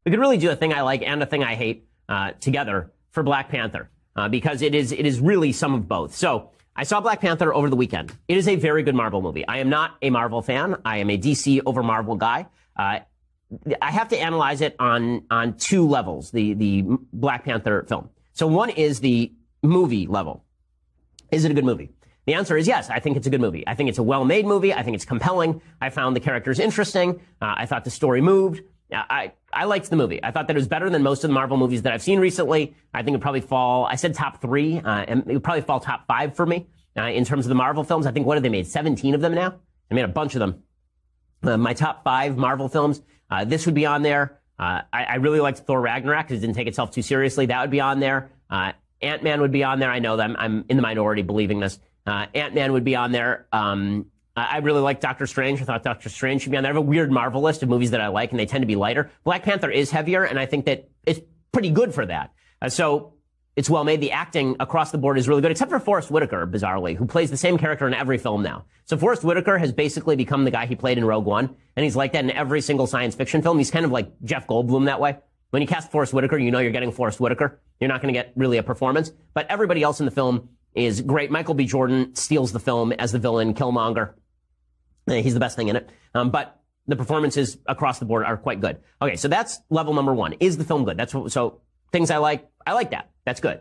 we could really do a thing I like and a thing I hate together for Black Panther because it is really some of both. So I saw Black Panther over the weekend. It is a very good Marvel movie. I am not a Marvel fan. I am a DC over Marvel guy. I have to analyze it on two levels, the Black Panther film. So one is the movie level. Is it a good movie? The answer is yes. I think it's a good movie. I think it's a well-made movie. I think it's compelling. I found the characters interesting. I thought the story moved. I liked the movie. I thought that it was better than most of the Marvel movies that I've seen recently. I think it would probably fall, I said top 3, and it would probably fall top 5 for me in terms of the Marvel films. I think, what have they made? 17 of them now? They made a bunch of them. My top 5 Marvel films, this would be on there. I really liked Thor Ragnarok because it didn't take itself too seriously. That would be on there. Ant-Man would be on there. I know that I'm in the minority believing this. Ant-Man would be on there. I really like Doctor Strange. I thought Doctor Strange should be on there. I have a weird Marvel list of movies that I like, and they tend to be lighter. Black Panther is heavier, and I think that it's pretty good for that. So it's well made. The acting across the board is really good, except for Forrest Whitaker, bizarrely, who plays the same character in every film now. So Forrest Whitaker has basically become the guy he played in Rogue One, and he's like that in every single science fiction film. He's kind of like Jeff Goldblum that way. When you cast Forrest Whitaker, you know you're getting Forrest Whitaker. You're not going to get really a performance. But everybody else in the film is great. Michael B. Jordan steals the film as the villain, Killmonger. He's the best thing in it. But the performances across the board are quite good. Okay, so that's level number 1. Is the film good? So things I like that. That's good.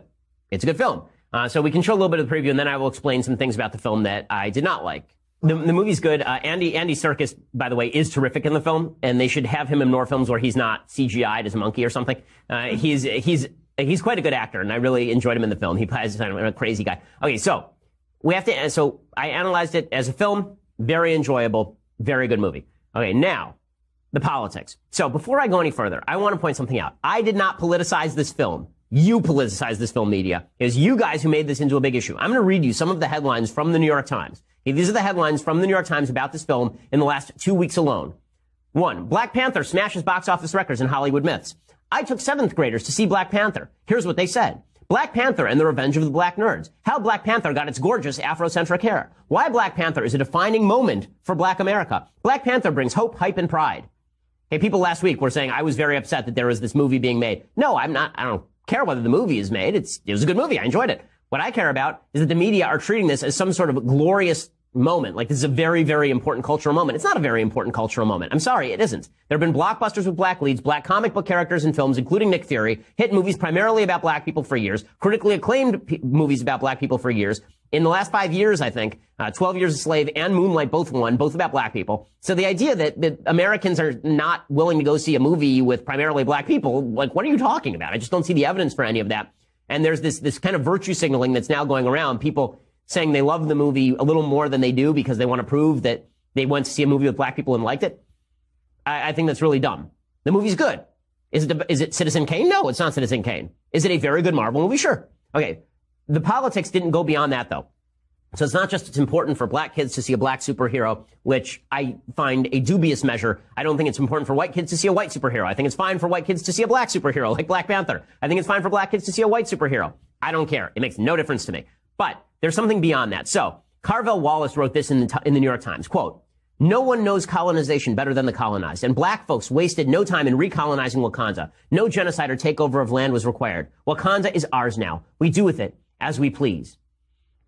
It's a good film. So we can show a little bit of the preview, and then I will explain some things about the film that I did not like. The movie's good. Andy Serkis, by the way, is terrific in the film, and they should have him in more films where he's not CGI'd as a monkey or something. He's quite a good actor, and I really enjoyed him in the film. He plays a crazy guy. Okay, so I analyzed it as a film. Very enjoyable, very good movie. Okay, now, the politics. So before I go any further, I want to point something out. I did not politicize this film. You politicized this film, media. It was you guys who made this into a big issue. I'm going to read you some of the headlines from the New York Times. Okay, these are the headlines from the New York Times about this film in the last 2 weeks alone. 1, Black Panther smashes box office records in Hollywood myths. I took 7th graders to see Black Panther. Here's what they said. Black Panther and the Revenge of the Black Nerds. How Black Panther got its gorgeous Afrocentric hair. Why Black Panther is a defining moment for Black America. Black Panther brings hope, hype, and pride. Hey, people last week were saying I was very upset that there was this movie being made. No, I'm not. I don't care whether the movie is made. It was a good movie. I enjoyed it. What I care about is that the media are treating this as some sort of glorious moment. Like this is a very, very important cultural moment. It's not a very important cultural moment. I'm sorry, it isn't. There have been blockbusters with black leads, black comic book characters in films, including Nick Fury, hit movies primarily about black people for years, critically acclaimed movies about black people for years. In the last 5 years, I think, 12 Years a Slave and Moonlight both won, both about black people. So the idea that Americans are not willing to go see a movie with primarily black people, like, what are you talking about? I just don't see the evidence for any of that. And there's this kind of virtue signaling that's now going around, people saying they love the movie a little more than they do because they want to prove that they went to see a movie with black people and liked it. I think that's really dumb. The movie's good. Is it Citizen Kane? No, it's not Citizen Kane. Is it a very good Marvel movie? Sure. Okay. The politics didn't go beyond that, though. So it's not just it's important for black kids to see a black superhero, which I find a dubious measure. I don't think it's important for white kids to see a white superhero. I think it's fine for white kids to see a black superhero, like Black Panther. I think it's fine for black kids to see a white superhero. I don't care. It makes no difference to me. But there's something beyond that. So Carvel Wallace wrote this in the New York Times, quote, "No one knows colonization better than the colonized, and black folks wasted no time in recolonizing Wakanda. No genocide or takeover of land was required. Wakanda is ours now. We do with it as we please."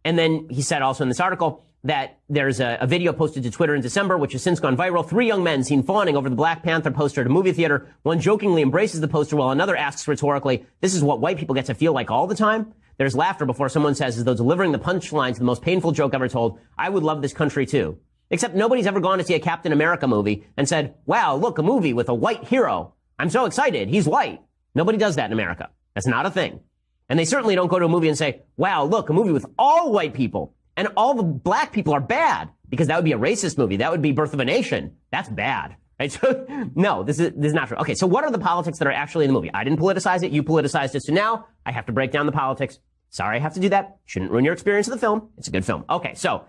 And then he said also in this article that there's a video posted to Twitter in December, which has since gone viral. 3 young men seen fawning over the Black Panther poster at a movie theater. One jokingly embraces the poster while another asks rhetorically, "This is what white people get to feel like all the time?" There's laughter before someone says, as though delivering the punchline to the most painful joke ever told, "I would love this country too." Except nobody's ever gone to see a Captain America movie and said, "Wow, look, a movie with a white hero. I'm so excited. He's white." Nobody does that in America. That's not a thing. And they certainly don't go to a movie and say, "Wow, look, a movie with all white people and all the black people are bad," because that would be a racist movie. That would be Birth of a Nation. That's bad. Right? So, no, this is not true. Okay, so what are the politics that are actually in the movie? I didn't politicize it. You politicized it. So now I have to break down the politics. Sorry, I have to do that. Shouldn't ruin your experience of the film. It's a good film. Okay, so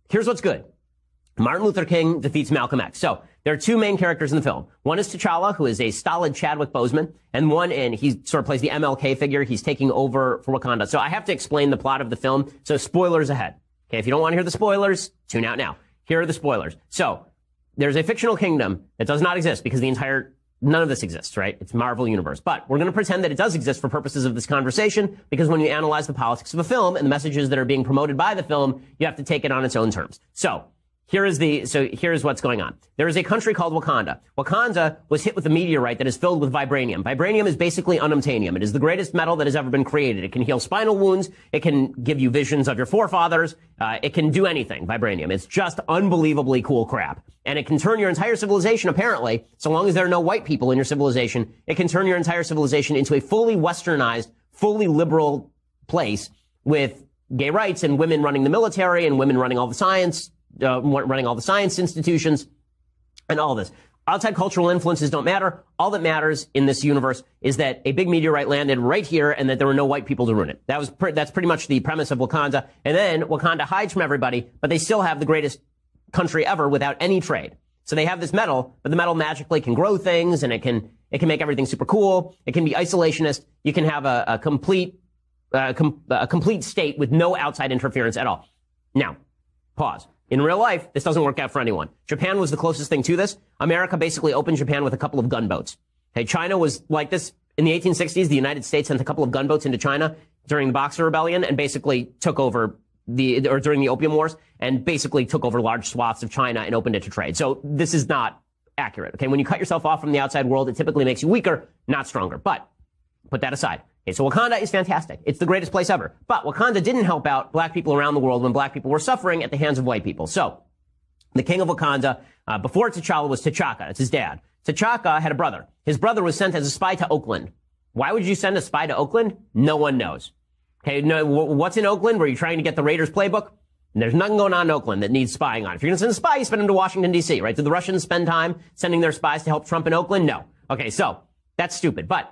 here's what's good. Martin Luther King defeats Malcolm X. So there are 2 main characters in the film. One is T'Challa, who is a stolid Chadwick Boseman, and he sort of plays the MLK figure. He's taking over for Wakanda. So I have to explain the plot of the film. So spoilers ahead. Okay, if you don't want to hear the spoilers, tune out now. Here are the spoilers. So there's a fictional kingdom that does not exist because the entire None of this exists, right? It's Marvel Universe. But we're going to pretend that it does exist for purposes of this conversation, because when you analyze the politics of a film and the messages that are being promoted by the film, you have to take it on its own terms. So here's what's going on. There is a country called Wakanda. Wakanda was hit with a meteorite that is filled with vibranium. Vibranium is basically unobtainium. It is the greatest metal that has ever been created. It can heal spinal wounds. It can give you visions of your forefathers. It can do anything, vibranium. It's just unbelievably cool crap. And it can turn your entire civilization, apparently, so long as there are no white people in your civilization, it can turn your entire civilization into a fully westernized, fully liberal place with gay rights and women running the military and women running all the science, running all the science institutions and all this. Outside cultural influences don't matter. All that matters in this universe is that a big meteorite landed right here and that there were no white people to ruin it. That's pretty much the premise of Wakanda. And then Wakanda hides from everybody, but they still have the greatest country ever without any trade. So they have this metal, but the metal magically can grow things, and it can make everything super cool. It can be isolationist. You can have a complete state with no outside interference at all. Now, pause. In real life, this doesn't work out for anyone. Japan was the closest thing to this. America basically opened Japan with a couple of gunboats. Okay, China was like this. In the 1860s, the United States sent a couple of gunboats into China during the Boxer Rebellion and basically took over during the Opium Wars, and basically took over large swaths of China and opened it to trade. So this is not accurate. Okay, when you cut yourself off from the outside world, it typically makes you weaker, not stronger. But put that aside. Okay, so Wakanda is fantastic. It's the greatest place ever. But Wakanda didn't help out black people around the world when black people were suffering at the hands of white people. So the king of Wakanda, before T'Challa, was T'Chaka. It's his dad. T'Chaka had a brother. His brother was sent as a spy to Oakland. Why would you send a spy to Oakland? No one knows. Okay, no, what's in Oakland? Were you trying to get the Raiders playbook? And there's nothing going on in Oakland that needs spying on. If you're going to send a spy, you send him to Washington, D.C., right? Did the Russians spend time sending their spies to help Trump in Oakland? No. Okay, so that's stupid. But